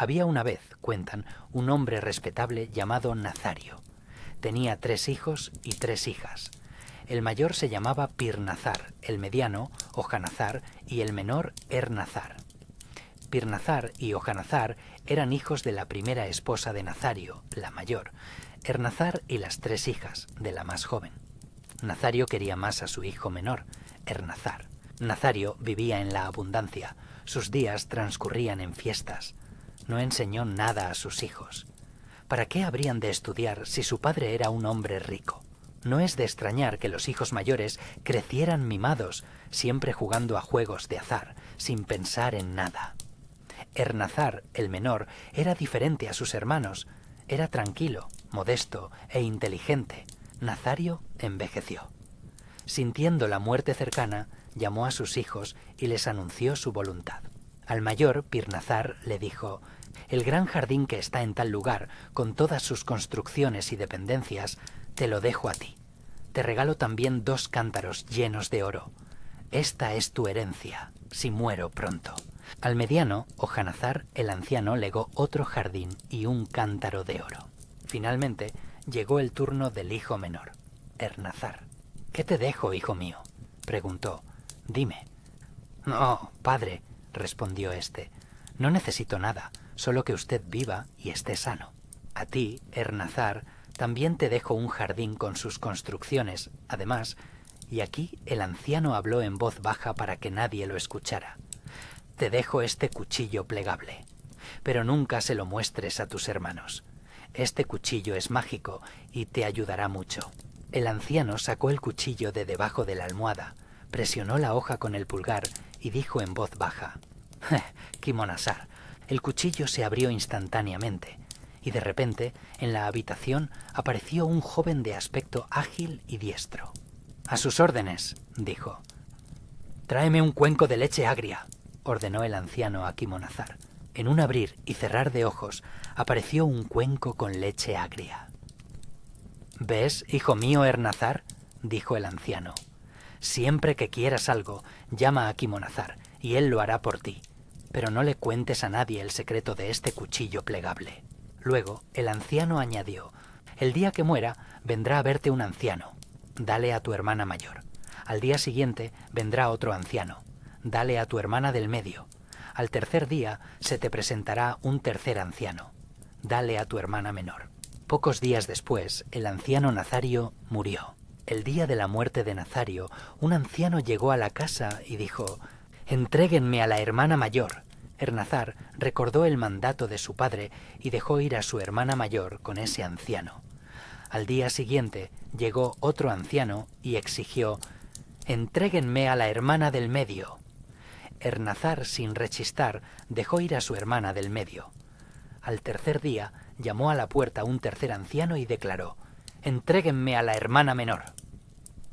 Había una vez, cuentan, un hombre respetable llamado Nazario. Tenía 3 hijos y 3 hijas. El mayor se llamaba Pirnazar, el mediano Ojanazar y el menor Ernazar. Pirnazar y Ojanazar eran hijos de la primera esposa de Nazario, la mayor, Ernazar y las 3 hijas, de la más joven. Nazario quería más a su hijo menor, Ernazar. Nazario vivía en la abundancia, sus días transcurrían en fiestas. No enseñó nada a sus hijos. ¿Para qué habrían de estudiar si su padre era un hombre rico? No es de extrañar que los hijos mayores crecieran mimados, siempre jugando a juegos de azar, sin pensar en nada. Ernazar, el menor, era diferente a sus hermanos. Era tranquilo, modesto e inteligente. Nazario envejeció. Sintiendo la muerte cercana, llamó a sus hijos y les anunció su voluntad. Al mayor, Pirnazar, le dijo: «El gran jardín que está en tal lugar, con todas sus construcciones y dependencias, te lo dejo a ti. Te regalo también 2 cántaros llenos de oro. Esta es tu herencia, si muero pronto». Al mediano, Ojanazar, el anciano, legó otro jardín y un cántaro de oro. Finalmente, llegó el turno del hijo menor, Ernazar. «¿Qué te dejo, hijo mío?», preguntó. «Dime». «No, padre», respondió éste, «no necesito nada, solo que usted viva y esté sano. A ti, Ernazar, también te dejo un jardín con sus construcciones. Además», y aquí el anciano habló en voz baja para que nadie lo escuchara, «te dejo este cuchillo plegable. Pero nunca se lo muestres a tus hermanos. Este cuchillo es mágico y te ayudará mucho». El anciano sacó el cuchillo de debajo de la almohada, presionó la hoja con el pulgar y dijo en voz baja: «Kimonasar». El cuchillo se abrió instantáneamente y de repente en la habitación apareció un joven de aspecto ágil y diestro. «A sus órdenes», dijo. «Tráeme un cuenco de leche agria», ordenó el anciano a Kimonazar. En un abrir y cerrar de ojos apareció un cuenco con leche agria. «¿Ves, hijo mío Ernazar?», dijo el anciano. «Siempre que quieras algo, llama a Kimonazar y él lo hará por ti. Pero no le cuentes a nadie el secreto de este cuchillo plegable». Luego el anciano añadió: «El día que muera vendrá a verte un anciano. Dale a tu hermana mayor. Al día siguiente vendrá otro anciano. Dale a tu hermana del medio. Al tercer día se te presentará un tercer anciano. Dale a tu hermana menor». Pocos días después, el anciano Nazario murió. El día de la muerte de Nazario, un anciano llegó a la casa y dijo: «Entréguenme a la hermana mayor». Ernazar recordó el mandato de su padre y dejó ir a su hermana mayor con ese anciano. Al día siguiente llegó otro anciano y exigió: «Entréguenme a la hermana del medio». Ernazar, sin rechistar, dejó ir a su hermana del medio. Al tercer día llamó a la puerta un tercer anciano y declaró: «Entréguenme a la hermana menor».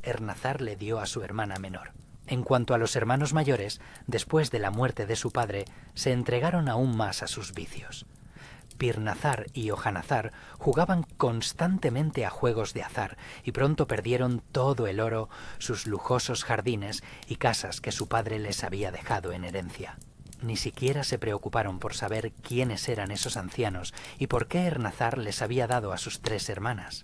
Ernazar le dio a su hermana menor. En cuanto a los hermanos mayores, después de la muerte de su padre, se entregaron aún más a sus vicios. Pirnazar y Ojanazar jugaban constantemente a juegos de azar y pronto perdieron todo el oro, sus lujosos jardines y casas que su padre les había dejado en herencia. Ni siquiera se preocuparon por saber quiénes eran esos ancianos y por qué Ernazar les había dado a sus 3 hermanas.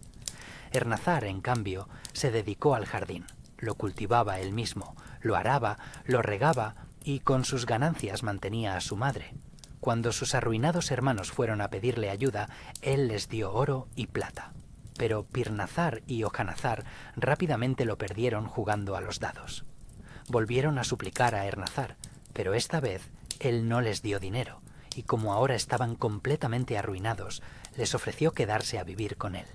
Ernazar, en cambio, se dedicó al jardín, lo cultivaba él mismo, lo araba, lo regaba y con sus ganancias mantenía a su madre. Cuando sus arruinados hermanos fueron a pedirle ayuda, él les dio oro y plata. Pero Pirnazar y Ojanazar rápidamente lo perdieron jugando a los dados. Volvieron a suplicar a Ernazar, pero esta vez él no les dio dinero, y como ahora estaban completamente arruinados, les ofreció quedarse a vivir con él.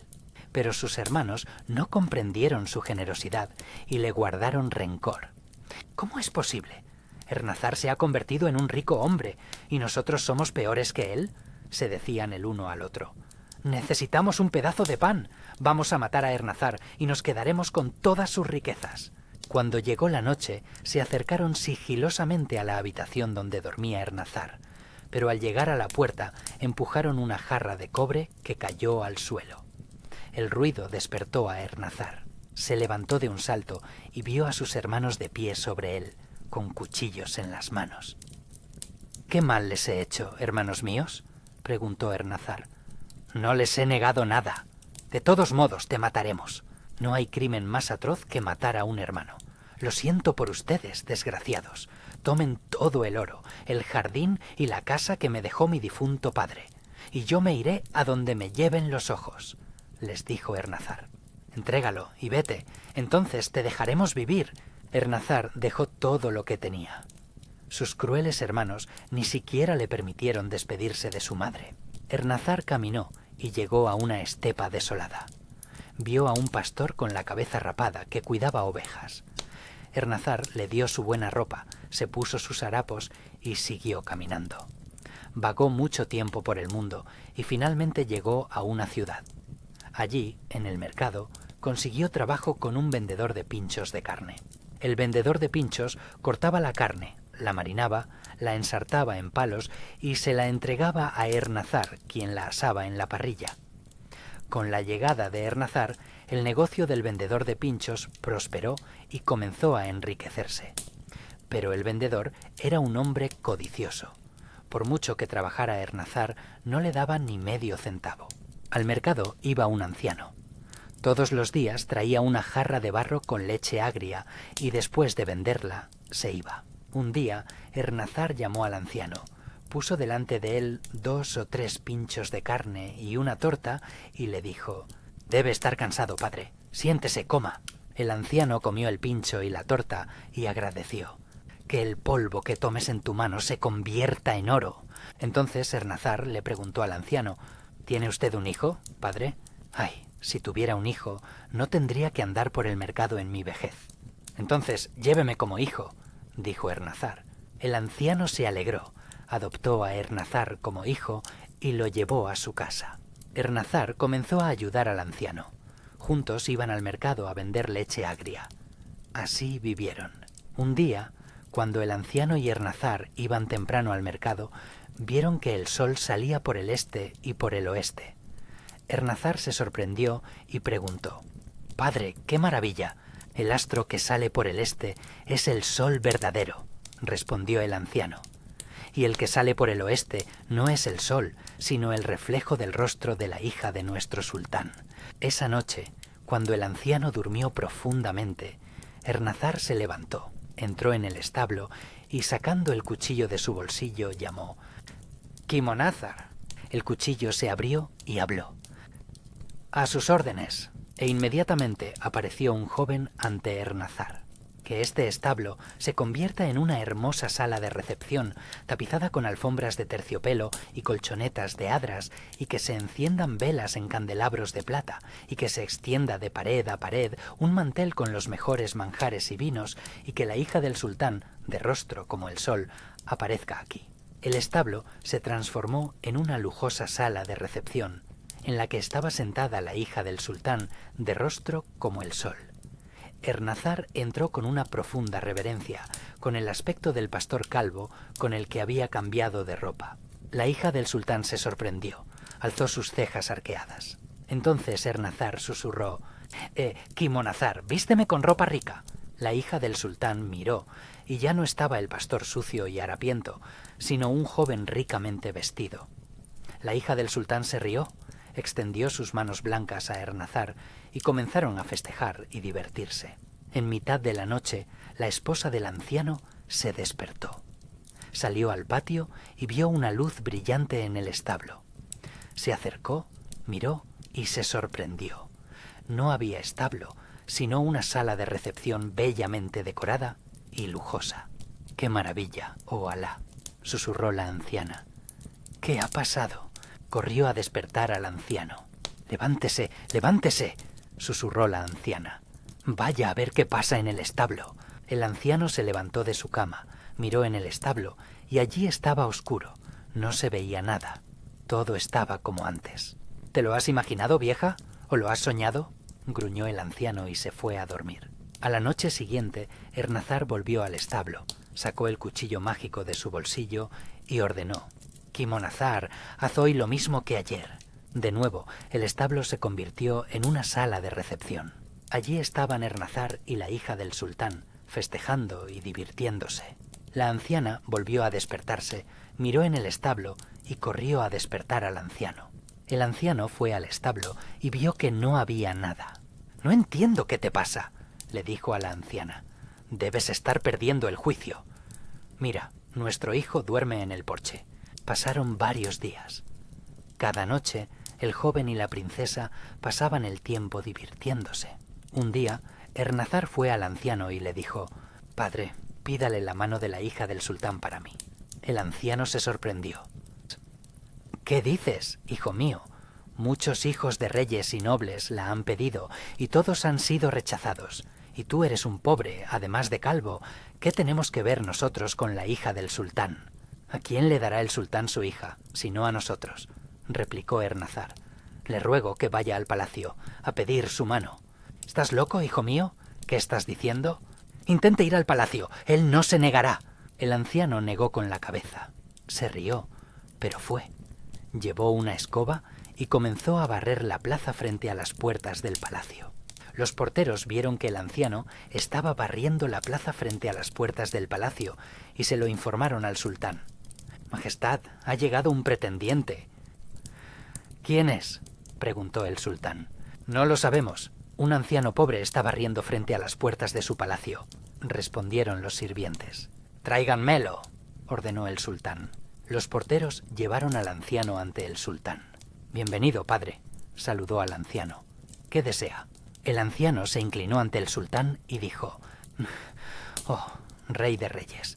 Pero sus hermanos no comprendieron su generosidad y le guardaron rencor. «¿Cómo es posible? Ernazar se ha convertido en un rico hombre, ¿y nosotros somos peores que él?», se decían el uno al otro. «Necesitamos un pedazo de pan. Vamos a matar a Ernazar y nos quedaremos con todas sus riquezas». Cuando llegó la noche, se acercaron sigilosamente a la habitación donde dormía Ernazar, pero al llegar a la puerta empujaron una jarra de cobre que cayó al suelo. El ruido despertó a Ernazar. Se levantó de un salto y vio a sus hermanos de pie sobre él, con cuchillos en las manos. «¿Qué mal les he hecho, hermanos míos?», preguntó Ernazar. No les he negado nada. De todos modos te mataremos. No hay crimen más atroz que matar a un hermano. Lo siento por ustedes, desgraciados. Tomen todo el oro, el jardín y la casa que me dejó mi difunto padre, y yo me iré a donde me lleven los ojos, les dijo Ernazar. Entrégalo y vete, entonces te dejaremos vivir. Ernazar dejó todo lo que tenía. Sus crueles hermanos ni siquiera le permitieron despedirse de su madre. Ernazar caminó y llegó a una estepa desolada. Vio a un pastor con la cabeza rapada que cuidaba ovejas. Ernazar le dio su buena ropa, se puso sus harapos y siguió caminando. Vagó mucho tiempo por el mundo y finalmente llegó a una ciudad. Allí, en el mercado, consiguió trabajo con un vendedor de pinchos de carne. El vendedor de pinchos cortaba la carne, la marinaba, la ensartaba en palos y se la entregaba a Ernazar, quien la asaba en la parrilla. Con la llegada de Ernazar, el negocio del vendedor de pinchos prosperó y comenzó a enriquecerse. Pero el vendedor era un hombre codicioso. Por mucho que trabajara Ernazar, no le daba ni medio centavo. Al mercado iba un anciano. Todos los días traía una jarra de barro con leche agria y después de venderla, se iba. Un día, Ernazar llamó al anciano, puso delante de él 2 o 3 pinchos de carne y una torta y le dijo: «Debe estar cansado, padre. Siéntese, coma». El anciano comió el pincho y la torta y agradeció. «Que el polvo que tomes en tu mano se convierta en oro». Entonces Ernazar le preguntó al anciano: «¿Tiene usted un hijo, padre?» «Ay, si tuviera un hijo, no tendría que andar por el mercado en mi vejez». «Entonces, lléveme como hijo», dijo Ernazar. El anciano se alegró, adoptó a Ernazar como hijo y lo llevó a su casa. Ernazar comenzó a ayudar al anciano. Juntos iban al mercado a vender leche agria. Así vivieron. Un día, cuando el anciano y Ernazar iban temprano al mercado, vieron que el sol salía por el este y por el oeste. Ernazar se sorprendió y preguntó: «Padre, qué maravilla. El astro que sale por el este es el sol verdadero», respondió el anciano. «Y el que sale por el oeste no es el sol, sino el reflejo del rostro de la hija de nuestro sultán». Esa noche, cuando el anciano durmió profundamente, Ernazar se levantó, entró en el establo y sacando el cuchillo de su bolsillo llamó: «Quimonazar». El cuchillo se abrió y habló: «A sus órdenes». E inmediatamente apareció un joven ante Ernazar. «Que este establo se convierta en una hermosa sala de recepción, tapizada con alfombras de terciopelo y colchonetas de adras, y que se enciendan velas en candelabros de plata, y que se extienda de pared a pared un mantel con los mejores manjares y vinos, y que la hija del sultán, de rostro como el sol, aparezca aquí». El establo se transformó en una lujosa sala de recepción, en la que estaba sentada la hija del sultán, de rostro como el sol. Ernazar entró con una profunda reverencia, con el aspecto del pastor calvo con el que había cambiado de ropa. La hija del sultán se sorprendió, alzó sus cejas arqueadas. Entonces Ernazar susurró: «Quimonazar, vísteme con ropa rica». La hija del sultán miró, y ya no estaba el pastor sucio y harapiento, sino un joven ricamente vestido. La hija del sultán se rió, extendió sus manos blancas a Ernazar y comenzaron a festejar y divertirse. En mitad de la noche, la esposa del anciano se despertó. Salió al patio y vio una luz brillante en el establo. Se acercó, miró y se sorprendió. No había establo, sino una sala de recepción bellamente decorada y lujosa. «¡Qué maravilla, oh Alá!», susurró la anciana. «¿Qué ha pasado?». Corrió a despertar al anciano. «Levántese, levántese», susurró la anciana. «Vaya a ver qué pasa en el establo». El anciano se levantó de su cama, miró en el establo y allí estaba oscuro. No se veía nada. Todo estaba como antes. «¿Te lo has imaginado, vieja? ¿O lo has soñado?», gruñó el anciano y se fue a dormir. A la noche siguiente, Ernazar volvió al establo, sacó el cuchillo mágico de su bolsillo y ordenó: «Quimonazar, haz hoy lo mismo que ayer». De nuevo, el establo se convirtió en una sala de recepción. Allí estaban Ernazar y la hija del sultán, festejando y divirtiéndose. La anciana volvió a despertarse, miró en el establo y corrió a despertar al anciano. El anciano fue al establo y vio que no había nada. «No entiendo qué te pasa», le dijo a la anciana. «Debes estar perdiendo el juicio. Mira, nuestro hijo duerme en el porche». Pasaron varios días. Cada noche, el joven y la princesa pasaban el tiempo divirtiéndose. Un día, Ernazar fue al anciano y le dijo: «Padre, pídale la mano de la hija del sultán para mí». El anciano se sorprendió. «¿Qué dices, hijo mío? Muchos hijos de reyes y nobles la han pedido y todos han sido rechazados. Y tú eres un pobre, además de calvo. ¿Qué tenemos que ver nosotros con la hija del sultán?» «¿A quién le dará el sultán su hija, sino a nosotros?», replicó Ernazar. «Le ruego que vaya al palacio a pedir su mano». «¿Estás loco, hijo mío? ¿Qué estás diciendo? Intente ir al palacio, él no se negará». El anciano negó con la cabeza. Se rió, pero fue. Llevó una escoba y comenzó a barrer la plaza frente a las puertas del palacio. Los porteros vieron que el anciano estaba barriendo la plaza frente a las puertas del palacio y se lo informaron al sultán. «Majestad, ha llegado un pretendiente». «¿Quién es?», preguntó el sultán. «No lo sabemos. Un anciano pobre está barriendo frente a las puertas de su palacio», respondieron los sirvientes. «Tráiganmelo», ordenó el sultán. Los porteros llevaron al anciano ante el sultán. «Bienvenido, padre», saludó al anciano. «¿Qué desea?». El anciano se inclinó ante el sultán y dijo: «Oh, rey de reyes,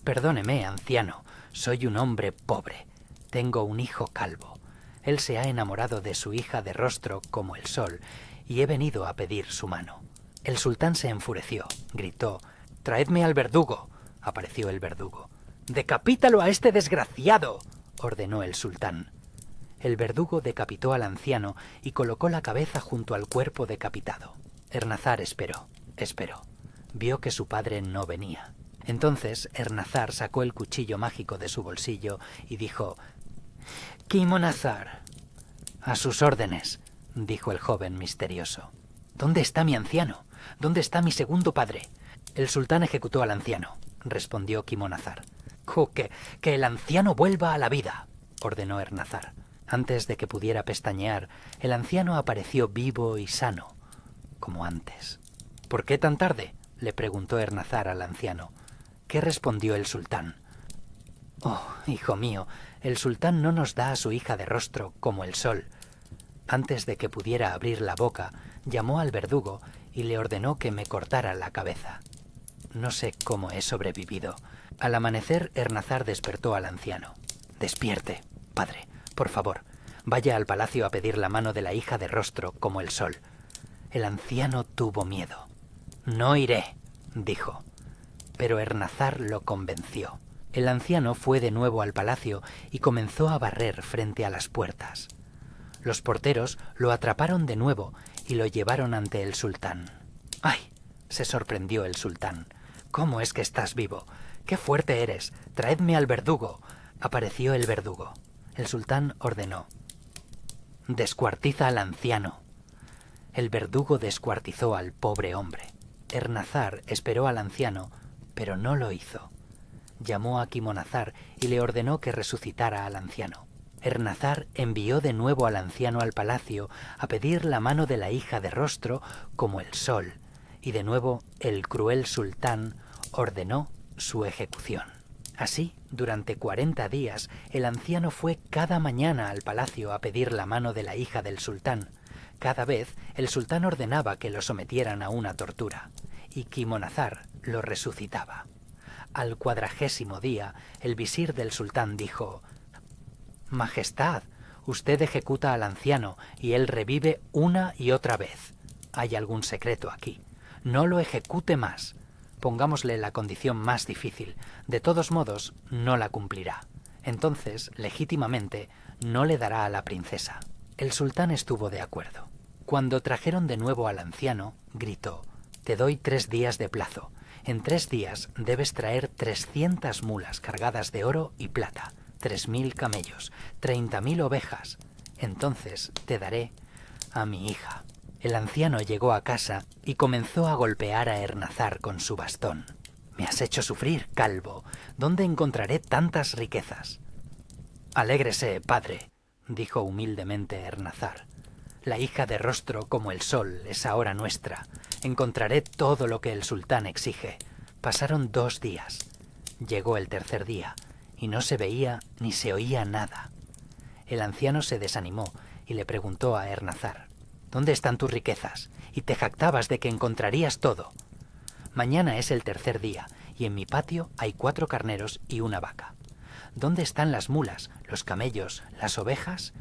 perdóneme, anciano, soy un hombre pobre. Tengo un hijo calvo. Él se ha enamorado de su hija de rostro como el sol y he venido a pedir su mano». El sultán se enfureció, gritó: «Traedme al verdugo». Apareció el verdugo. «¡Decapítalo a este desgraciado!», ordenó el sultán. El verdugo decapitó al anciano y colocó la cabeza junto al cuerpo decapitado. Ernazar esperó. Vio que su padre no venía. Entonces Ernazar sacó el cuchillo mágico de su bolsillo y dijo: «Quimonazar». «A sus órdenes», dijo el joven misterioso. «¿Dónde está mi anciano? ¿Dónde está mi segundo padre?». «El sultán ejecutó al anciano», respondió Quimonazar. «Que el anciano vuelva a la vida», ordenó Ernazar. Antes de que pudiera pestañear, el anciano apareció vivo y sano, como antes. «¿Por qué tan tarde?», le preguntó Ernazar al anciano. ¿Qué respondió el sultán? «Oh, hijo mío, el sultán no nos da a su hija de rostro como el sol». Antes de que pudiera abrir la boca, llamó al verdugo y le ordenó que me cortara la cabeza. No sé cómo he sobrevivido. Al amanecer, Ernazar despertó al anciano. «Despierte, padre. Por favor, vaya al palacio a pedir la mano de la hija de rostro como el sol». El anciano tuvo miedo. «No iré», dijo. Pero Ernazar lo convenció. El anciano fue de nuevo al palacio y comenzó a barrer frente a las puertas. Los porteros lo atraparon de nuevo y lo llevaron ante el sultán. «¡Ay!», se sorprendió el sultán. «¿Cómo es que estás vivo? ¡Qué fuerte eres! Traedme al verdugo». Apareció el verdugo. El sultán ordenó: «Descuartiza al anciano». El verdugo descuartizó al pobre hombre. Ernazar esperó al anciano, pero no lo hizo. Llamó a Quimonazar y le ordenó que resucitara al anciano. Ernazar envió de nuevo al anciano al palacio a pedir la mano de la hija de rostro como el sol, y de nuevo el cruel sultán ordenó su ejecución. Así, durante 40 días, el anciano fue cada mañana al palacio a pedir la mano de la hija del sultán. Cada vez, el sultán ordenaba que lo sometieran a una tortura, y Quimonazar lo resucitaba. Al 40º día, el visir del sultán dijo: «Majestad, usted ejecuta al anciano y él revive una y otra vez. Hay algún secreto aquí. No lo ejecute más. Pongámosle la condición más difícil. De todos modos, no la cumplirá. Entonces, legítimamente, no le dará a la princesa». El sultán estuvo de acuerdo. Cuando trajeron de nuevo al anciano, gritó: «Te doy 3 días de plazo. En 3 días debes traer 300 mulas cargadas de oro y plata, 3000 camellos, 30.000 ovejas. Entonces te daré a mi hija». El anciano llegó a casa y comenzó a golpear a Ernazar con su bastón. «Me has hecho sufrir, calvo. ¿Dónde encontraré tantas riquezas?». Alégrese, padre, dijo humildemente Ernazar. La hija de rostro como el sol es ahora nuestra. Encontraré todo lo que el sultán exige. Pasaron 2 días. Llegó el tercer día, y no se veía ni se oía nada. El anciano se desanimó y le preguntó a Ernazar: «¿Dónde están tus riquezas? Y te jactabas de que encontrarías todo». «Mañana es el tercer día, y en mi patio hay 4 carneros y una vaca. ¿Dónde están las mulas, los camellos, las ovejas?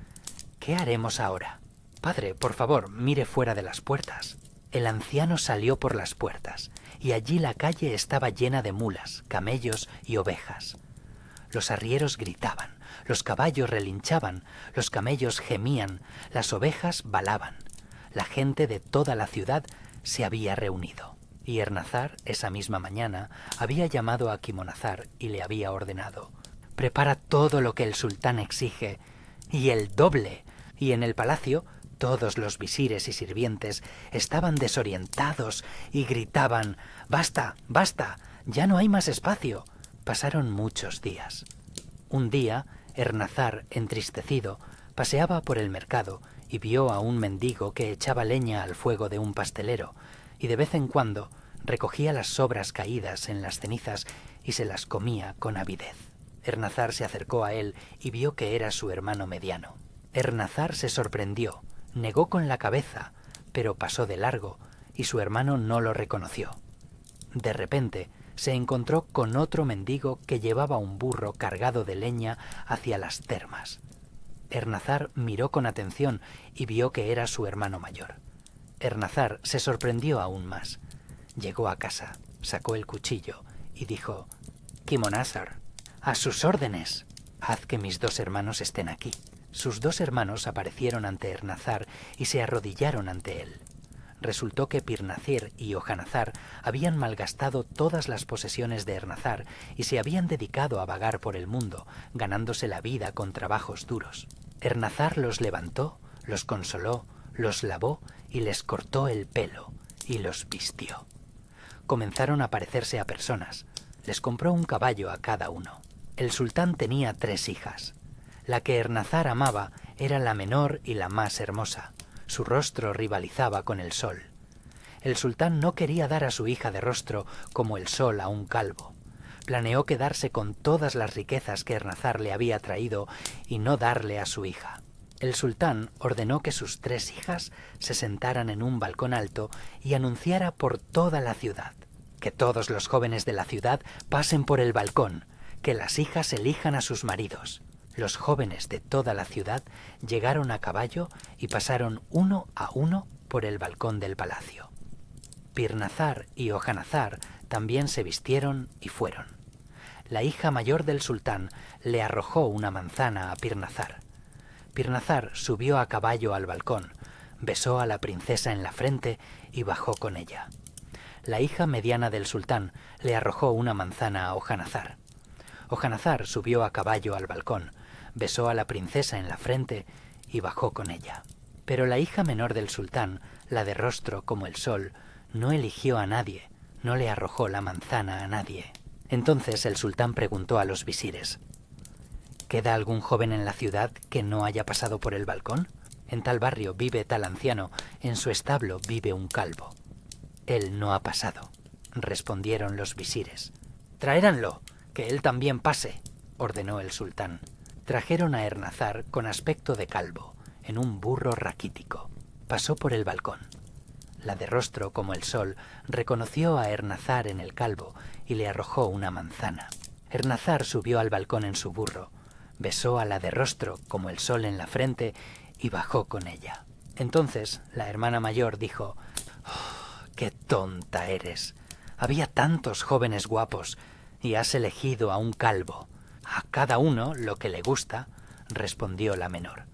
¿Qué haremos ahora? Padre, por favor, mire fuera de las puertas». El anciano salió por las puertas, y allí la calle estaba llena de mulas, camellos y ovejas. Los arrieros gritaban, los caballos relinchaban, los camellos gemían, las ovejas balaban. La gente de toda la ciudad se había reunido. Y Ernazar, esa misma mañana, había llamado a Quimonazar y le había ordenado: «Prepara todo lo que el sultán exige, y el doble». Y en el palacio todos los visires y sirvientes estaban desorientados y gritaban: «¡Basta, basta! ¡Ya no hay más espacio!». Pasaron muchos días. Un día, Ernazar, entristecido, paseaba por el mercado y vio a un mendigo que echaba leña al fuego de un pastelero, y de vez en cuando recogía las sobras caídas en las cenizas y se las comía con avidez. Ernazar se acercó a él y vio que era su hermano mediano. Ernazar se sorprendió, negó con la cabeza, pero pasó de largo y su hermano no lo reconoció. De repente se encontró con otro mendigo que llevaba un burro cargado de leña hacia las termas. Ernazar miró con atención y vio que era su hermano mayor. Ernazar se sorprendió aún más. Llegó a casa, sacó el cuchillo y dijo: «Quimonazar, a sus órdenes. Haz que mis 2 hermanos estén aquí». Sus 2 hermanos aparecieron ante Ernazar y se arrodillaron ante él. Resultó que Pirnazir y Ojanazar habían malgastado todas las posesiones de Ernazar y se habían dedicado a vagar por el mundo, ganándose la vida con trabajos duros. Ernazar los levantó, los consoló, los lavó y les cortó el pelo y los vistió. Comenzaron a parecerse a personas. Les compró un caballo a cada uno. El sultán tenía 3 hijas. La que Ernazar amaba era la menor y la más hermosa. Su rostro rivalizaba con el sol. El sultán no quería dar a su hija de rostro como el sol a un calvo. Planeó quedarse con todas las riquezas que Ernazar le había traído y no darle a su hija. El sultán ordenó que sus 3 hijas se sentaran en un balcón alto y anunciara por toda la ciudad: «Que todos los jóvenes de la ciudad pasen por el balcón, que las hijas elijan a sus maridos». Los jóvenes de toda la ciudad llegaron a caballo y pasaron uno a uno por el balcón del palacio. Pirnazar y Ojanazar también se vistieron y fueron. La hija mayor del sultán le arrojó una manzana a Pirnazar. Pirnazar subió a caballo al balcón, besó a la princesa en la frente y bajó con ella. La hija mediana del sultán le arrojó una manzana a Ojanazar. Ojanazar subió a caballo al balcón, besó a la princesa en la frente y bajó con ella. Pero la hija menor del sultán, la de rostro como el sol, no eligió a nadie, no le arrojó la manzana a nadie. Entonces el sultán preguntó a los visires: «¿Queda algún joven en la ciudad que no haya pasado por el balcón? En tal barrio vive tal anciano, en su establo vive un calvo». «Él no ha pasado», respondieron los visires. «Traéranlo, que él también pase», ordenó el sultán. Trajeron a Ernazar con aspecto de calvo, en un burro raquítico. Pasó por el balcón. La de rostro como el sol reconoció a Ernazar en el calvo y le arrojó una manzana. Ernazar subió al balcón en su burro, besó a la de rostro como el sol en la frente y bajó con ella. Entonces la hermana mayor dijo: «Oh, ¡qué tonta eres! Había tantos jóvenes guapos y has elegido a un calvo». «A cada uno lo que le gusta», respondió la menor.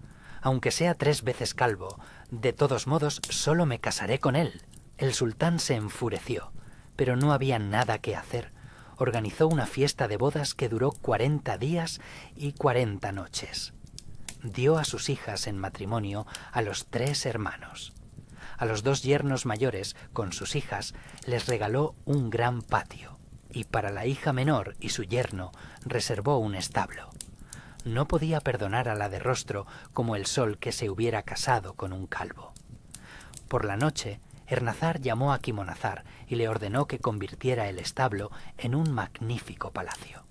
«Aunque sea 3 veces calvo, de todos modos solo me casaré con él». El sultán se enfureció, pero no había nada que hacer. Organizó una fiesta de bodas que duró 40 días y 40 noches. Dio a sus hijas en matrimonio a los 3 hermanos. A los 2 yernos mayores, con sus hijas, les regaló un gran patio. Y para la hija menor y su yerno reservó un establo. no podía perdonar a la de rostro como el sol que se hubiera casado con un calvo. Por la noche, Ernazar llamó a Quimonazar y le ordenó que convirtiera el establo en un magnífico palacio.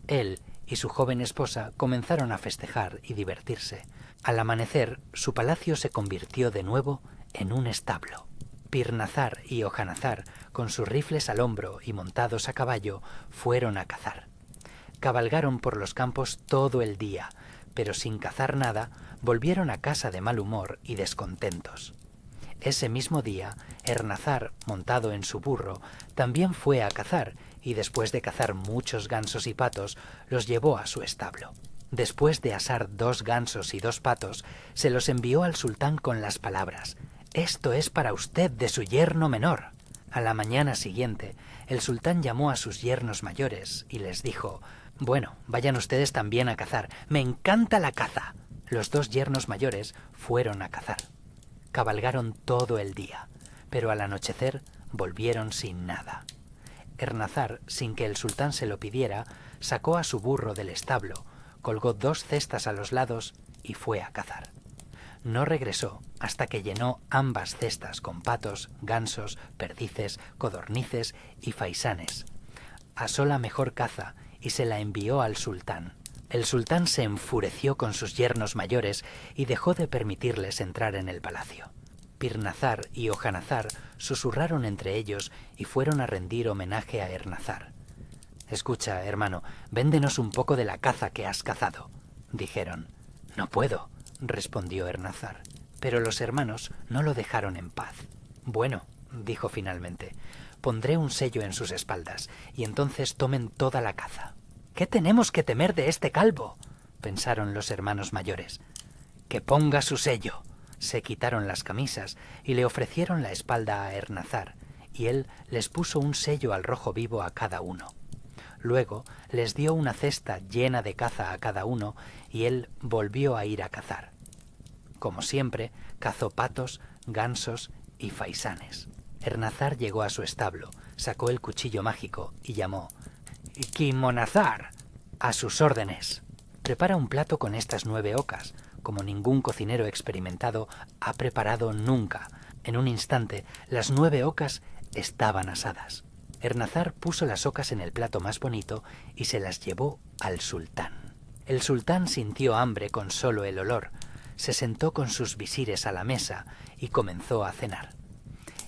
Él y su joven esposa comenzaron a festejar y divertirse. Al amanecer, su palacio se convirtió de nuevo en un establo. Pirnazar y Ojanazar, con sus rifles al hombro y montados a caballo, fueron a cazar. Cabalgaron por los campos todo el día, pero sin cazar nada, volvieron a casa de mal humor y descontentos. Ese mismo día, Ernazar, montado en su burro, también fue a cazar y después de cazar muchos gansos y patos, los llevó a su establo. Después de asar 2 gansos y 2 patos, se los envió al sultán con las palabras: «Esto es para usted de su yerno menor». A la mañana siguiente, el sultán llamó a sus yernos mayores y les dijo: «Bueno, vayan ustedes también a cazar. ¡Me encanta la caza!». Los 2 yernos mayores fueron a cazar. Cabalgaron todo el día, pero al anochecer volvieron sin nada. Ernazar, sin que el sultán se lo pidiera, sacó a su burro del establo, colgó 2 cestas a los lados y fue a cazar. No regresó hasta que llenó ambas cestas con patos, gansos, perdices, codornices y faisanes. Asó la mejor caza y se la envió al sultán. El sultán se enfureció con sus yernos mayores y dejó de permitirles entrar en el palacio. Pirnazar y Ojanazar susurraron entre ellos y fueron a rendir homenaje a Ernazar. «Escucha, hermano, véndenos un poco de la caza que has cazado», dijeron. «No puedo», respondió Ernazar. Pero los hermanos no lo dejaron en paz. «Bueno», dijo finalmente, «pondré un sello en sus espaldas y entonces tomen toda la caza». «¿Qué tenemos que temer de este calvo?», pensaron los hermanos mayores. «Que ponga su sello». Se quitaron las camisas y le ofrecieron la espalda a Ernazar, y él les puso un sello al rojo vivo a cada uno. Luego les dio una cesta llena de caza a cada uno y él volvió a ir a cazar. Como siempre, cazó patos, gansos y faisanes. Ernazar llegó a su establo, sacó el cuchillo mágico y llamó: «Quimonazar, a sus órdenes. Prepara un plato con estas 9 ocas, como ningún cocinero experimentado ha preparado nunca». En un instante, las 9 ocas estaban asadas. Ernazar puso las ocas en el plato más bonito y se las llevó al sultán. El sultán sintió hambre con solo el olor, se sentó con sus visires a la mesa y comenzó a cenar.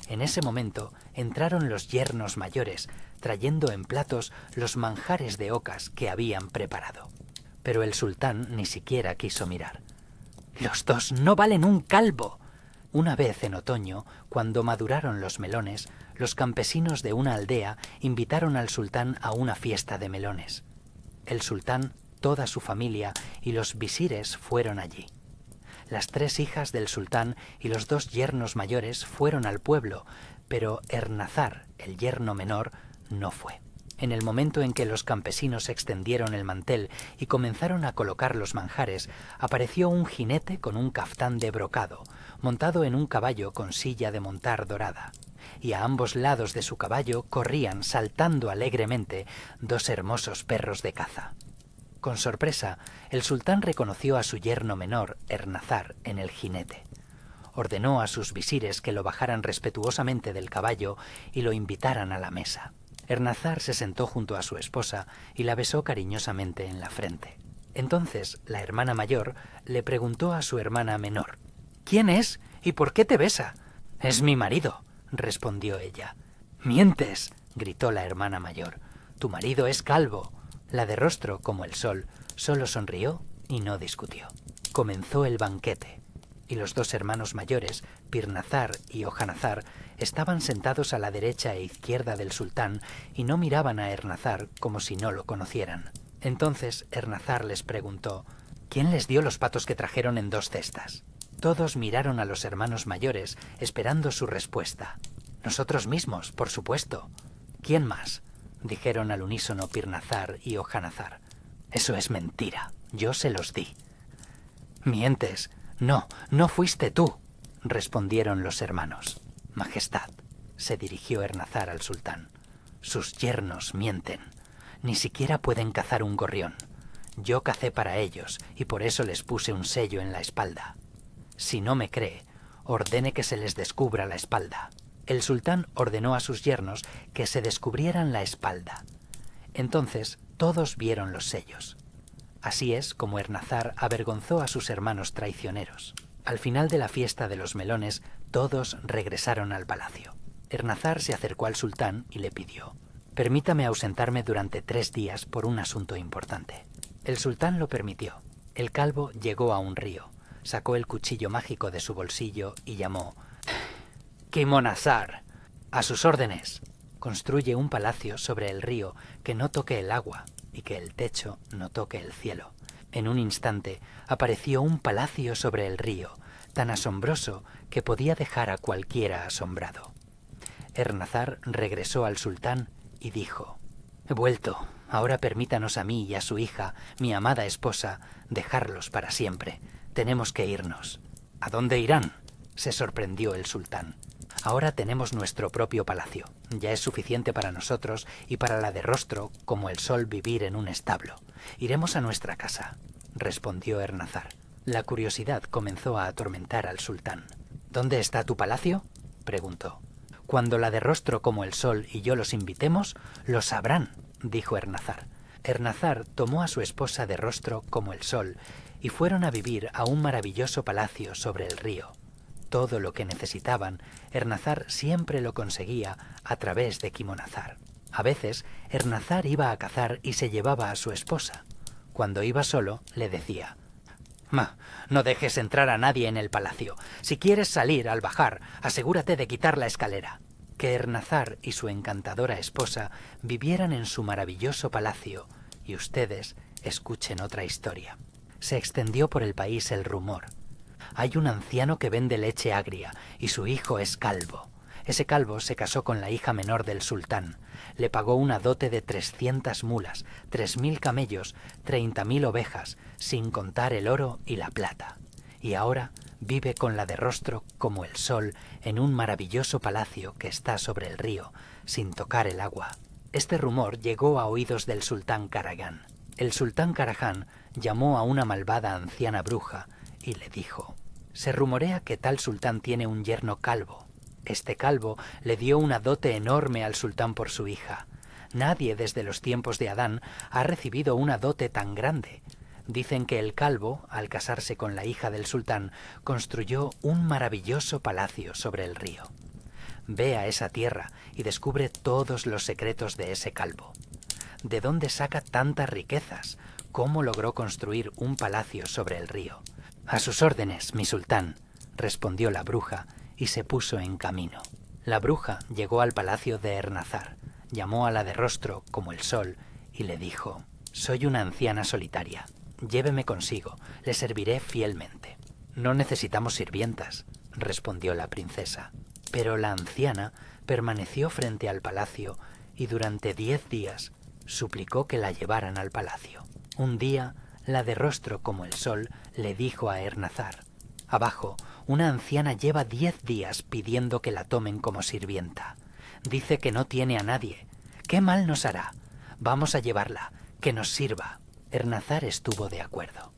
En ese momento entraron los yernos mayores, trayendo en platos los manjares de ocas que habían preparado. Pero el sultán ni siquiera quiso mirar. «Los 2 no valen un calvo». Una vez en otoño, cuando maduraron los melones, los campesinos de una aldea invitaron al sultán a una fiesta de melones. El sultán, toda su familia y los visires fueron allí. Las 3 hijas del sultán y los 2 yernos mayores fueron al pueblo, pero Ernazar, el yerno menor, no fue. En el momento en que los campesinos extendieron el mantel y comenzaron a colocar los manjares, apareció un jinete con un caftán de brocado, montado en un caballo con silla de montar dorada, y a ambos lados de su caballo corrían, saltando alegremente, 2 hermosos perros de caza. Con sorpresa, el sultán reconoció a su yerno menor, Ernazar, en el jinete. Ordenó a sus visires que lo bajaran respetuosamente del caballo y lo invitaran a la mesa. Ernazar se sentó junto a su esposa y la besó cariñosamente en la frente. Entonces la hermana mayor le preguntó a su hermana menor: «¿Quién es y por qué te besa?». «Es mi marido», respondió ella. «Mientes», gritó la hermana mayor. «Tu marido es calvo». La de rostro como el sol solo sonrió y no discutió. Comenzó el banquete, y los 2 hermanos mayores, Pirnazar y Ojanazar, estaban sentados a la derecha e izquierda del sultán y no miraban a Ernazar como si no lo conocieran. Entonces Ernazar les preguntó: «¿Quién les dio los patos que trajeron en 2 cestas?». Todos miraron a los hermanos mayores, esperando su respuesta. «Nosotros mismos, por supuesto». «¿Quién más?», dijeron al unísono Pirnazar y Ojanazar. «Eso es mentira, yo se los di». «Mientes. No, no fuiste tú», respondieron los hermanos. «Majestad», se dirigió Ernazar al sultán, «sus yernos mienten. Ni siquiera pueden cazar un gorrión. Yo cacé para ellos y por eso les puse un sello en la espalda. Si no me cree, ordene que se les descubra la espalda. El sultán ordenó a sus yernos que se descubrieran la espalda. Entonces todos vieron los sellos. Así es como Ernazar avergonzó a sus hermanos traicioneros. Al final de la fiesta de los melones, todos regresaron al palacio. Ernazar se acercó al sultán y le pidió: «Permítame ausentarme durante 3 días por un asunto importante». El sultán lo permitió. El calvo llegó a un río, sacó el cuchillo mágico de su bolsillo y llamó: «Quimonazar, a sus órdenes. Construye un palacio sobre el río que no toque el agua y que el techo no toque el cielo». En un instante apareció un palacio sobre el río, tan asombroso que podía dejar a cualquiera asombrado. Ernazar regresó al sultán y dijo: «He vuelto. Ahora permítanos a mí y a su hija, mi amada esposa, dejarlos para siempre. Tenemos que irnos». «¿A dónde irán?», se sorprendió el sultán. «Ahora tenemos nuestro propio palacio. Ya es suficiente para nosotros y para la de Rostro como el sol vivir en un establo. Iremos a nuestra casa», respondió Ernazar. La curiosidad comenzó a atormentar al sultán. «¿Dónde está tu palacio?», preguntó. «Cuando la de Rostro como el sol y yo los invitemos, lo sabrán», dijo Ernazar. Ernazar tomó a su esposa de Rostro como el sol y fueron a vivir a un maravilloso palacio sobre el río. Todo lo que necesitaban, Ernazar siempre lo conseguía a través de Quimonazar. A veces, Ernazar iba a cazar y se llevaba a su esposa. Cuando iba solo, le decía: «No dejes entrar a nadie en el palacio. Si quieres salir al bajar, asegúrate de quitar la escalera». Que Ernazar y su encantadora esposa vivieran en su maravilloso palacio, y ustedes escuchen otra historia. Se extendió por el país el rumor: «Hay un anciano que vende leche agria y su hijo es calvo». Ese calvo se casó con la hija menor del sultán. Le pagó una dote de 300 mulas, 3000 camellos, 30.000 ovejas, sin contar el oro y la plata. Y ahora vive con la de Rostro como el sol en un maravilloso palacio que está sobre el río, sin tocar el agua. Este rumor llegó a oídos del sultán Karajan. El sultán Karajan llamó a una malvada anciana bruja y le dijo: «Se rumorea que tal sultán tiene un yerno calvo. Este calvo le dio una dote enorme al sultán por su hija. Nadie desde los tiempos de Adán ha recibido una dote tan grande. Dicen que el calvo, al casarse con la hija del sultán, construyó un maravilloso palacio sobre el río. Ve a esa tierra y descubre todos los secretos de ese calvo. ¿De dónde saca tantas riquezas? ¿Cómo logró construir un palacio sobre el río?». «A sus órdenes, mi sultán», respondió la bruja, y se puso en camino. La bruja llegó al palacio de Ernazar, llamó a la de Rostro como el sol y le dijo: «Soy una anciana solitaria. Lléveme consigo, le serviré fielmente». «No necesitamos sirvientas», respondió la princesa. Pero la anciana permaneció frente al palacio y durante 10 días suplicó que la llevaran al palacio. Un día, la de Rostro como el sol le dijo a Ernazar: «Abajo, una anciana lleva 10 días pidiendo que la tomen como sirvienta. Dice que no tiene a nadie. ¿Qué mal nos hará? Vamos a llevarla, que nos sirva». Ernazar estuvo de acuerdo.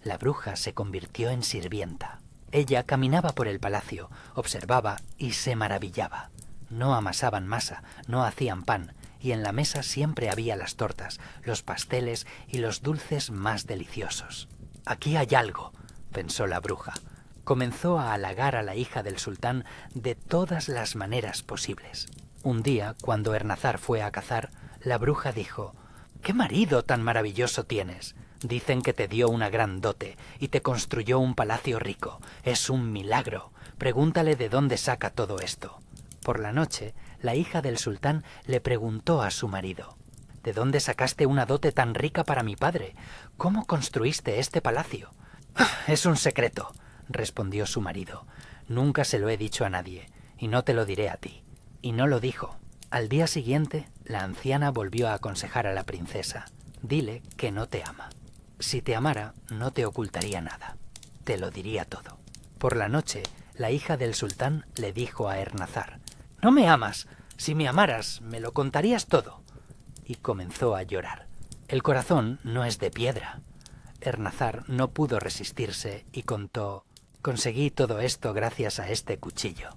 La bruja se convirtió en sirvienta. Ella caminaba por el palacio, observaba y se maravillaba. No amasaban masa, no hacían pan, y en la mesa siempre había las tortas, los pasteles y los dulces más deliciosos. «Aquí hay algo», pensó la bruja. Comenzó a halagar a la hija del sultán de todas las maneras posibles. Un día, cuando Ernazar fue a cazar, la bruja dijo: «¿Qué marido tan maravilloso tienes? Dicen que te dio una gran dote y te construyó un palacio rico. Es un milagro. Pregúntale de dónde saca todo esto». Por la noche, la hija del sultán le preguntó a su marido: «¿De dónde sacaste una dote tan rica para mi padre? ¿Cómo construiste este palacio?». «Es un secreto», respondió su marido. «Nunca se lo he dicho a nadie, y no te lo diré a ti». Y no lo dijo. Al día siguiente, la anciana volvió a aconsejar a la princesa: «Dile que no te ama. Si te amara, no te ocultaría nada. Te lo diría todo». Por la noche, la hija del sultán le dijo a Ernazar: «No me amas. Si me amaras, me lo contarías todo». Y comenzó a llorar. El corazón no es de piedra. Ernazar no pudo resistirse y contó: «Conseguí todo esto gracias a este cuchillo».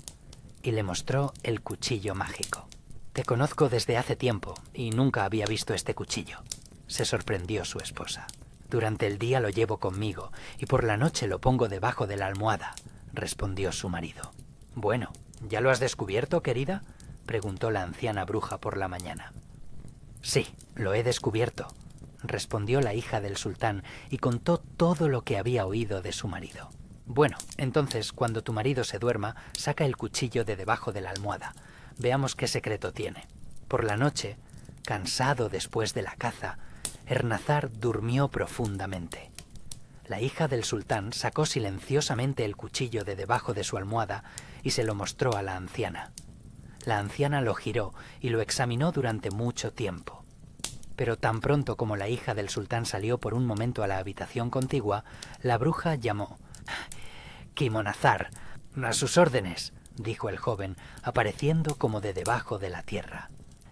Y le mostró el cuchillo mágico. «Te conozco desde hace tiempo y nunca había visto este cuchillo», se sorprendió su esposa. «Durante el día lo llevo conmigo y por la noche lo pongo debajo de la almohada», respondió su marido. «Bueno, ¿ya lo has descubierto, querida?», preguntó la anciana bruja por la mañana. «Sí, lo he descubierto», respondió la hija del sultán y contó todo lo que había oído de su marido. «Bueno, entonces, cuando tu marido se duerma, saca el cuchillo de debajo de la almohada. Veamos qué secreto tiene». Por la noche, cansado después de la caza, Ernazar durmió profundamente. La hija del sultán sacó silenciosamente el cuchillo de debajo de su almohada y se lo mostró a la anciana. La anciana lo giró y lo examinó durante mucho tiempo. Pero tan pronto como la hija del sultán salió por un momento a la habitación contigua, la bruja llamó: «Quimonazar, a sus órdenes», dijo el joven, apareciendo como de debajo de la tierra.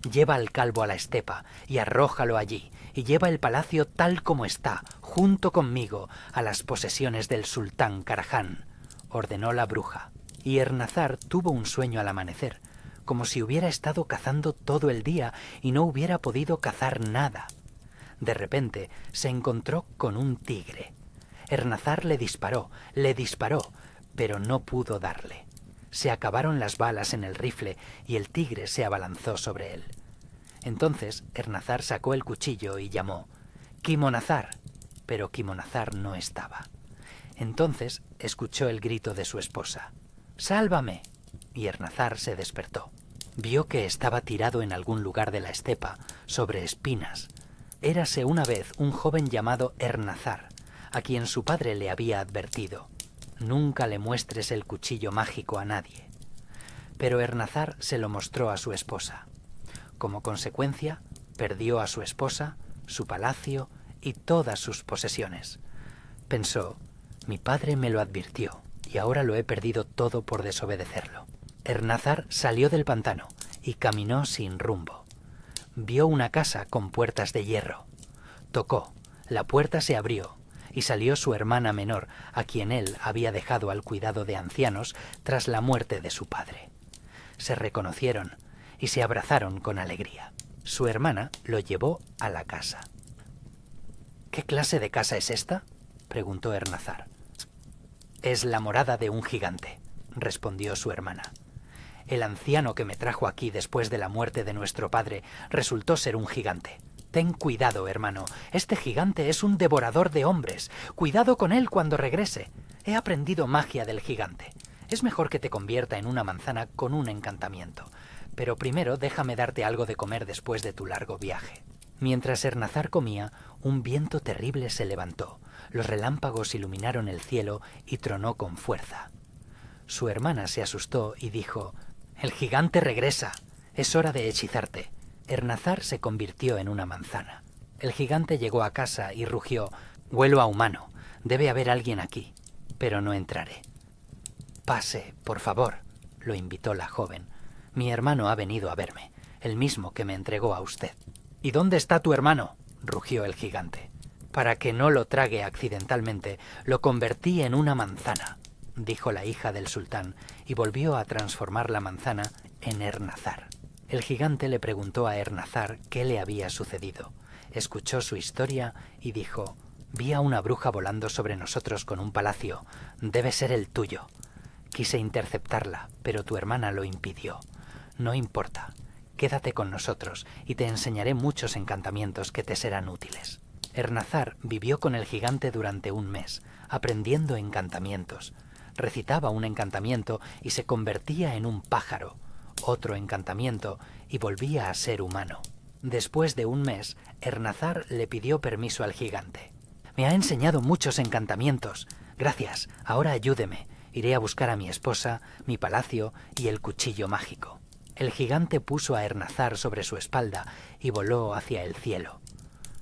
«Lleva al calvo a la estepa y arrójalo allí, y lleva el palacio tal como está, junto conmigo, a las posesiones del sultán Karajan», ordenó la bruja. Y Ernazar tuvo un sueño al amanecer, como si hubiera estado cazando todo el día y no hubiera podido cazar nada. De repente se encontró con un tigre. Ernazar le disparó, pero no pudo darle. Se acabaron las balas en el rifle y el tigre se abalanzó sobre él. Entonces Ernazar sacó el cuchillo y llamó: «Quimonazar», pero Quimonazar no estaba. Entonces escuchó el grito de su esposa: «¡Sálvame!», y Ernazar se despertó. Vio que estaba tirado en algún lugar de la estepa, sobre espinas. Érase una vez un joven llamado Ernazar, a quien su padre le había advertido: «Nunca le muestres el cuchillo mágico a nadie». Pero Ernazar se lo mostró a su esposa. Como consecuencia, perdió a su esposa, su palacio y todas sus posesiones. Pensó: «Mi padre me lo advirtió y ahora lo he perdido todo por desobedecerlo». Ernazar salió del pantano y caminó sin rumbo. Vio una casa con puertas de hierro. Tocó, la puerta se abrió y salió su hermana menor, a quien él había dejado al cuidado de ancianos tras la muerte de su padre. Se reconocieron y se abrazaron con alegría. Su hermana lo llevó a la casa. «¿Qué clase de casa es esta?», preguntó Ernazar. «Es la morada de un gigante», respondió su hermana. «El anciano que me trajo aquí después de la muerte de nuestro padre resultó ser un gigante. Ten cuidado, hermano, este gigante es un devorador de hombres. Cuidado con él cuando regrese. He aprendido magia del gigante. Es mejor que te convierta en una manzana con un encantamiento. Pero primero déjame darte algo de comer después de tu largo viaje». Mientras Ernazar comía, un viento terrible se levantó. Los relámpagos iluminaron el cielo y tronó con fuerza. Su hermana se asustó y dijo: «El gigante regresa. Es hora de hechizarte». Ernazar se convirtió en una manzana. El gigante llegó a casa y rugió: «Huelo a humano. Debe haber alguien aquí, pero no entraré». «Pase, por favor», lo invitó la joven. «Mi hermano ha venido a verme, el mismo que me entregó a usted». «¿Y dónde está tu hermano?», rugió el gigante. «Para que no lo trague accidentalmente, lo convertí en una manzana», dijo la hija del sultán, y volvió a transformar la manzana en Ernazar. El gigante le preguntó a Ernazar qué le había sucedido. Escuchó su historia y dijo: «Vi a una bruja volando sobre nosotros con un palacio. Debe ser el tuyo. Quise interceptarla, pero tu hermana lo impidió. No importa. Quédate con nosotros y te enseñaré muchos encantamientos que te serán útiles». Ernazar vivió con el gigante durante un mes, aprendiendo encantamientos. Recitaba un encantamiento y se convertía en un pájaro, otro encantamiento y volvía a ser humano. Después de un mes, Ernazar le pidió permiso al gigante. «Me ha enseñado muchos encantamientos. Gracias, ahora ayúdeme. Iré a buscar a mi esposa, mi palacio y el cuchillo mágico». El gigante puso a Ernazar sobre su espalda y voló hacia el cielo.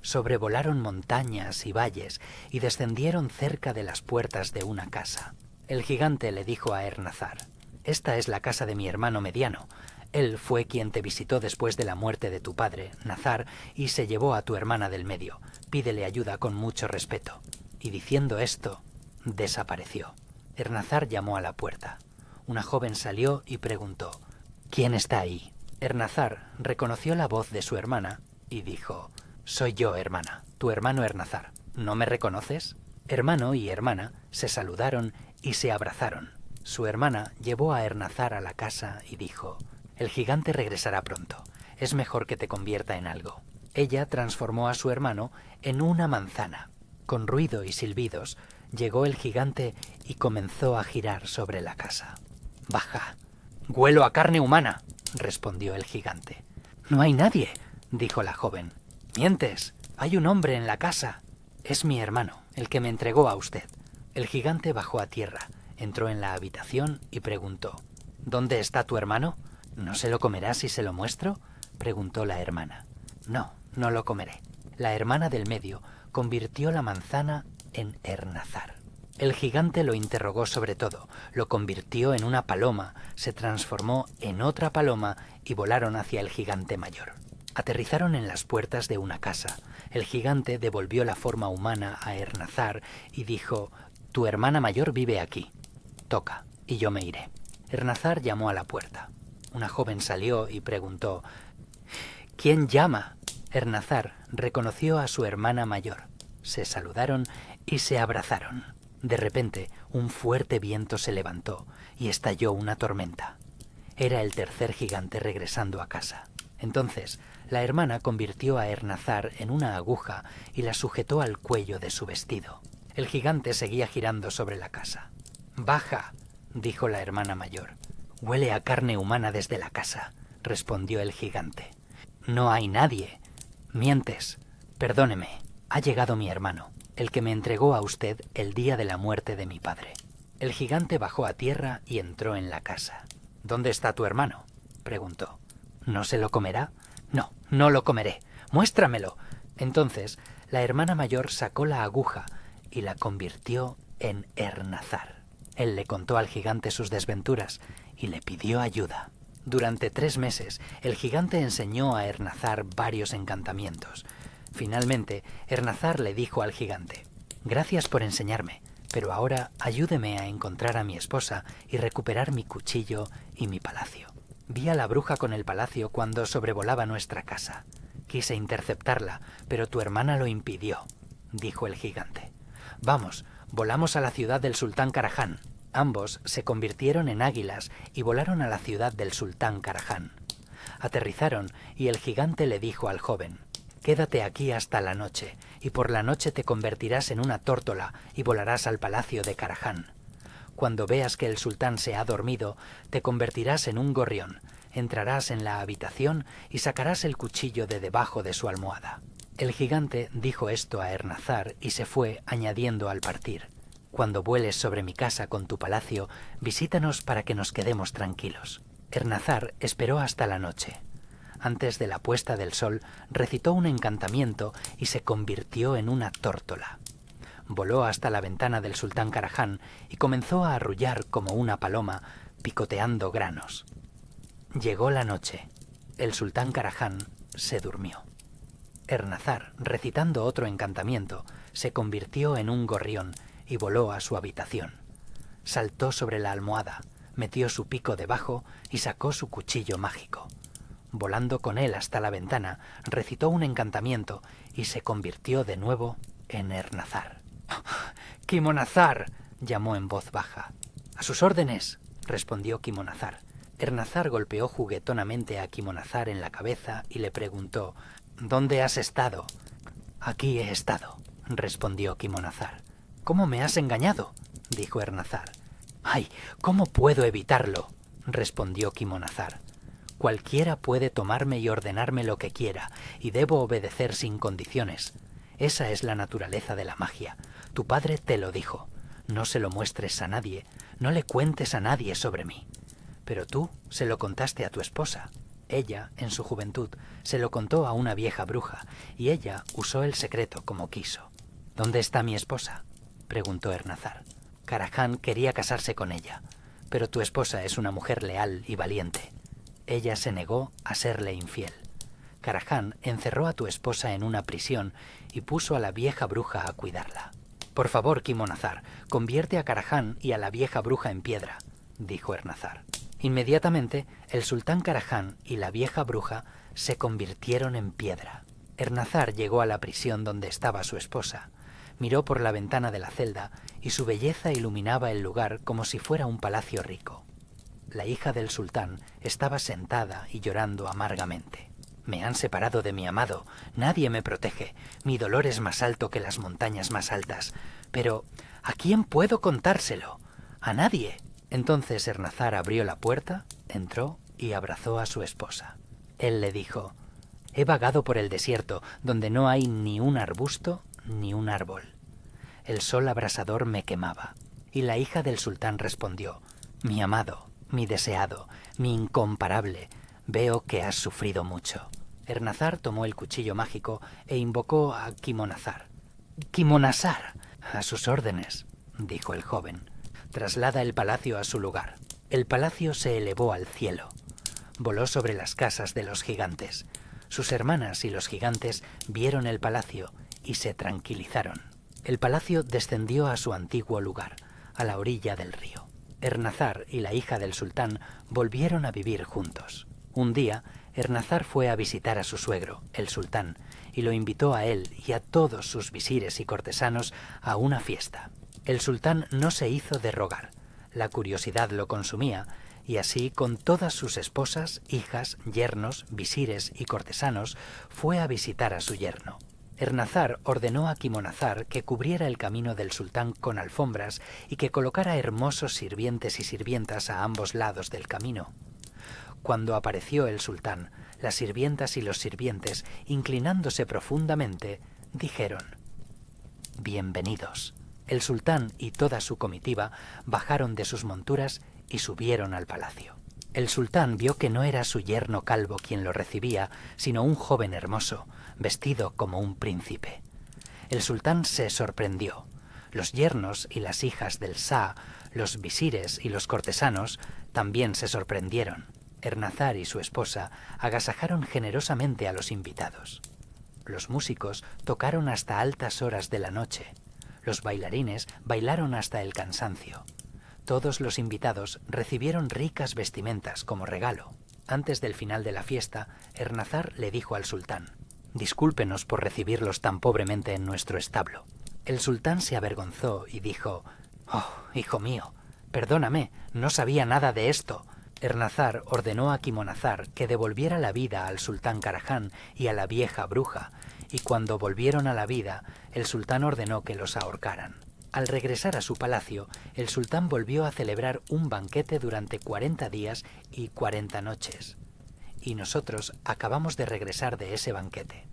Sobrevolaron montañas y valles y descendieron cerca de las puertas de una casa. El gigante le dijo a Ernazar: «Esta es la casa de mi hermano mediano. Él fue quien te visitó después de la muerte de tu padre, Nazar, y se llevó a tu hermana del medio. Pídele ayuda con mucho respeto». Y diciendo esto, desapareció. Ernazar llamó a la puerta. Una joven salió y preguntó: «¿Quién está ahí?». Ernazar reconoció la voz de su hermana y dijo: «Soy yo, hermana, tu hermano Ernazar. ¿No me reconoces?». Hermano y hermana se saludaron y se abrazaron. Su hermana llevó a Ernazar a la casa y dijo: «El gigante regresará pronto. Es mejor que te convierta en algo». Ella transformó a su hermano en una manzana. Con ruido y silbidos llegó el gigante y comenzó a girar sobre la casa. «Baja». «Huelo a carne humana», respondió el gigante. «No hay nadie», dijo la joven. «Mientes, hay un hombre en la casa». «Es mi hermano, el que me entregó a usted». El gigante bajó a tierra, entró en la habitación y preguntó: «¿Dónde está tu hermano? ¿No se lo comerá si se lo muestro?», preguntó la hermana. «No, no lo comeré». La hermana del medio convirtió la manzana en Ernazar. El gigante lo interrogó sobre todo, lo convirtió en una paloma, se transformó en otra paloma y volaron hacia el gigante mayor. Aterrizaron en las puertas de una casa. El gigante devolvió la forma humana a Ernazar y dijo: «Tu hermana mayor vive aquí. Toca, y yo me iré». Ernazar llamó a la puerta. Una joven salió y preguntó: «¿Quién llama?». Ernazar reconoció a su hermana mayor. Se saludaron y se abrazaron. De repente, un fuerte viento se levantó y estalló una tormenta. Era el tercer gigante regresando a casa. Entonces, la hermana convirtió a Ernazar en una aguja y la sujetó al cuello de su vestido. El gigante seguía girando sobre la casa. «Baja», dijo la hermana mayor. «Huele a carne humana desde la casa», respondió el gigante. «No hay nadie». «Mientes. Perdóneme. Ha llegado mi hermano, el que me entregó a usted el día de la muerte de mi padre». El gigante bajó a tierra y entró en la casa. «¿Dónde está tu hermano?», preguntó. «¿No se lo comerá?». «No, no lo comeré. Muéstramelo». Entonces la hermana mayor sacó la aguja y la convirtió en Ernazar. Él le contó al gigante sus desventuras y le pidió ayuda. Durante 3 meses, el gigante enseñó a Ernazar varios encantamientos. Finalmente, Ernazar le dijo al gigante: «Gracias por enseñarme, pero ahora ayúdeme a encontrar a mi esposa y recuperar mi cuchillo y mi palacio. Vi a la bruja con el palacio cuando sobrevolaba nuestra casa. Quise interceptarla, pero tu hermana lo impidió», dijo el gigante. «Vamos, volamos a la ciudad del sultán Karajan». Ambos se convirtieron en águilas y volaron a la ciudad del sultán Karajan. Aterrizaron y el gigante le dijo al joven: «Quédate aquí hasta la noche, y por la noche te convertirás en una tórtola y volarás al palacio de Karajan. Cuando veas que el sultán se ha dormido, te convertirás en un gorrión, entrarás en la habitación y sacarás el cuchillo de debajo de su almohada». El gigante dijo esto a Ernazar y se fue, añadiendo al partir: «Cuando vueles sobre mi casa con tu palacio, visítanos para que nos quedemos tranquilos». Ernazar esperó hasta la noche. Antes de la puesta del sol, recitó un encantamiento y se convirtió en una tórtola. Voló hasta la ventana del sultán Karajan y comenzó a arrullar como una paloma, picoteando granos. Llegó la noche. El sultán Karajan se durmió. Ernazar, recitando otro encantamiento, se convirtió en un gorrión y voló a su habitación. Saltó sobre la almohada, metió su pico debajo y sacó su cuchillo mágico. Volando con él hasta la ventana, recitó un encantamiento y se convirtió de nuevo en Ernazar. «¡Kimonazar!», llamó en voz baja. «A sus órdenes», respondió Kimonazar. Ernazar golpeó juguetonamente a Kimonazar en la cabeza y le preguntó: «¿Dónde has estado?». «Aquí he estado», respondió Kimonazar. «¿Cómo me has engañado?», dijo Ernazar. «¡Ay! ¿Cómo puedo evitarlo?», respondió Kimonazar. «Cualquiera puede tomarme y ordenarme lo que quiera, y debo obedecer sin condiciones. Esa es la naturaleza de la magia. Tu padre te lo dijo. No se lo muestres a nadie, no le cuentes a nadie sobre mí. Pero tú se lo contaste a tu esposa. Ella, en su juventud, se lo contó a una vieja bruja, y ella usó el secreto como quiso». «¿Dónde está mi esposa?», preguntó Ernazar. «Karajan quería casarse con ella, pero tu esposa es una mujer leal y valiente». Ella se negó a serle infiel. Karajan encerró a tu esposa en una prisión y puso a la vieja bruja a cuidarla. «Por favor, Quimonazar, convierte a Karajan y a la vieja bruja en piedra», dijo Ernazar. Inmediatamente, el sultán Karajan y la vieja bruja se convirtieron en piedra. Ernazar llegó a la prisión donde estaba su esposa. Miró por la ventana de la celda y su belleza iluminaba el lugar como si fuera un palacio rico. La hija del sultán estaba sentada y llorando amargamente. «Me han separado de mi amado, nadie me protege, mi dolor es más alto que las montañas más altas. Pero, ¿a quién puedo contárselo? ¡A nadie!». Entonces Ernazar abrió la puerta, entró y abrazó a su esposa. Él le dijo: «He vagado por el desierto, donde no hay ni un arbusto ni un árbol. El sol abrasador me quemaba». Y la hija del sultán respondió: «Mi amado, mi deseado, mi incomparable, veo que has sufrido mucho». Ernazar tomó el cuchillo mágico e invocó a Quimonazar. «Quimonazar, a sus órdenes», dijo el joven. «Traslada el palacio a su lugar». El palacio se elevó al cielo. Voló sobre las casas de los gigantes. Sus hermanas y los gigantes vieron el palacio y se tranquilizaron. El palacio descendió a su antiguo lugar, a la orilla del río. Ernazar y la hija del sultán volvieron a vivir juntos. Un día, Ernazar fue a visitar a su suegro, el sultán, y lo invitó a él y a todos sus visires y cortesanos a una fiesta. El sultán no se hizo de rogar. La curiosidad lo consumía, y así, con todas sus esposas, hijas, yernos, visires y cortesanos, fue a visitar a su yerno. Ernazar ordenó a Quimonazar que cubriera el camino del sultán con alfombras y que colocara hermosos sirvientes y sirvientas a ambos lados del camino. Cuando apareció el sultán, las sirvientas y los sirvientes, inclinándose profundamente, dijeron: «Bienvenidos». El sultán y toda su comitiva bajaron de sus monturas y subieron al palacio. El sultán vio que no era su yerno calvo quien lo recibía, sino un joven hermoso, vestido como un príncipe. El sultán se sorprendió. Los yernos y las hijas del Shah, los visires y los cortesanos también se sorprendieron. Ernazar y su esposa agasajaron generosamente a los invitados. Los músicos tocaron hasta altas horas de la noche. Los bailarines bailaron hasta el cansancio. Todos los invitados recibieron ricas vestimentas como regalo. Antes del final de la fiesta, Ernazar le dijo al sultán: «Discúlpenos por recibirlos tan pobremente en nuestro establo». El sultán se avergonzó y dijo: «Oh, hijo mío, perdóname, no sabía nada de esto». Ernazar ordenó a Quimonazar que devolviera la vida al sultán Karajan y a la vieja bruja, y cuando volvieron a la vida, el sultán ordenó que los ahorcaran. Al regresar a su palacio, el sultán volvió a celebrar un banquete durante 40 días y 40 noches. Y nosotros acabamos de regresar de ese banquete.